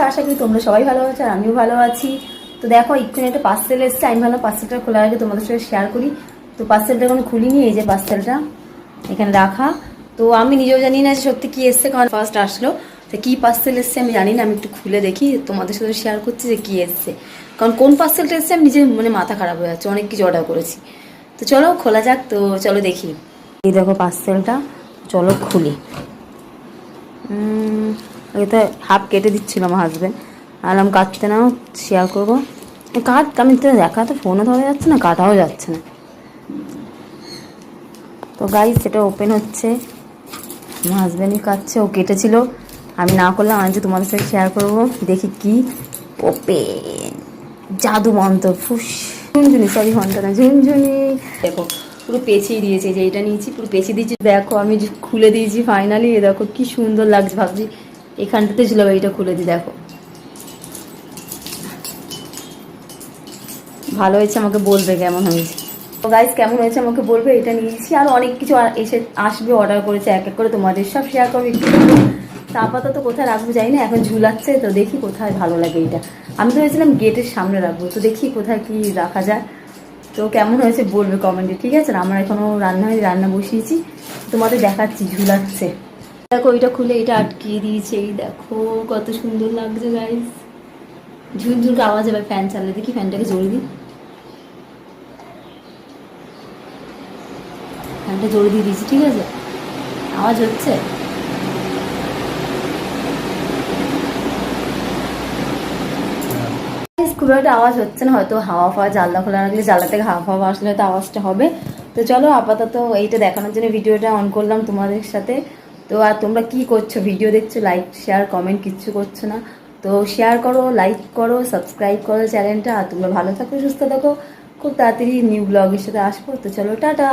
আশা করি তোমরা সবাই ভালো আছো আর আমিও ভালো আছি। তো দেখো এক্ষুনি একটা পার্সেল এসছে, আমি ভাবলাম পার্সেলটা খোলার আগে তোমাদের সাথে শেয়ার করি। তো পার্সেলটা কোনো খুলিনি, এই যে পার্সেলটা এখানে রাখা। তো আমি নিজেও জানি না যে সত্যি কী এসছে, কারণ ফার্স্ট আসলো। তো কী পার্সেল এসছে আমি জানি না, আমি একটু খুলে দেখি তোমাদের সাথে শেয়ার করছি যে কী এসছে। কারণ কোন পার্সেলটা এসছে আমি নিজে মানে মাথা খারাপ হয়ে যাচ্ছে, অনেক কিছু অর্ডার করেছি। তো চলো খোলা যাক, তো চলো দেখি। এই দেখো পার্সেলটা, চলো খুলি। এটা হাফ কেটে দিচ্ছিল আমার হাজব্যান্ড, আলাম কাটতে নাও শেয়ার করবো। কাট, আমি তো দেখা তো ফোনও ধরা যাচ্ছে না, কাটাও যাচ্ছে না। তো গাইস সেটা ওপেন হচ্ছে, আমার হাজব্যান্ডই কাটছে, ও কেটেছিল, আমি না করলাম। আমি যে তোমাদের সাথে শেয়ার করবো, দেখি কি ওপেন। জাদু মন্ত্র ফুস, ঝুনঝুনি, সরি ঘন্টা না, ঝুনঝুনি। দেখো পুরো পেঁচিয়ে দিয়েছে, যে এটা নিয়েছি পুরো পেঁচিয়ে দিয়েছি। দেখো আমি খুলে দিয়েছি ফাইনালি, দেখো কি সুন্দর লাগছে। ভাবছি এখানটাতে ছিল, এইটা খুলে দিই, দেখো ভালো হয়েছে, আমাকে বলবে কেমন হয়েছে। তো গাইস কেমন হয়েছে আমাকে বলবে। এটা নিয়েছি, আর অনেক কিছু এসে আসবে, অর্ডার করেছে, এক এক করে তোমাদের সব শেয়ার করবো একটু। তা আপাতত কোথায় রাখবো জানি না, এখন ঝুলাচ্ছে, তো দেখি কোথায় ভালো লাগে। এটা আমি তো ভেবেছিলাম গেটের সামনে রাখবো, তো দেখি কোথায় কি রাখা যায়। তো কেমন হয়েছে বলবে কমেন্টে, ঠিক আছে? আমার এখনও রান্না হয়নি, রান্না বসিয়েছি, তোমাদের দেখাচ্ছি ঝুলাচ্ছে। দেখো ওইটা খুলে এটা আটকিয়ে দিয়েছে, এই দেখো কত সুন্দর লাগছে গাইস। ঝুনঝুন আওয়াজ হবে ফ্যান চালালে, দেখি ফ্যানটাকে জোরে দিই। ফ্যানটা জোরে দিয়ে দিয়েছি, ঠিক আছে? আওয়াজ হচ্ছে। খুব একটা আওয়াজ হচ্ছে না, হয়তো হাওয়া ফাওয়া জানলা খোলা রাখলে, জানলা থেকে হাওয়া ফাওয়া আসলে হয়তো আওয়াজটা হবে। তো চলো আপাতত এইটা দেখানোর জন্য ভিডিওটা অন করলাম তোমাদের সাথে। তো আর তোমরা কি করছো, ভিডিও দেখছো, লাইক শেয়ার কমেন্ট কিচ্ছু করছো না। তো শেয়ার করো, লাইক করো, সাবস্ক্রাইব করো চ্যানেলটা। আর তোমরা ভালো থাকো, সুস্থ থাকো, খুব তাড়াতাড়ি নিউ ব্লগের সাথে আসবো। তো চলো টাটা।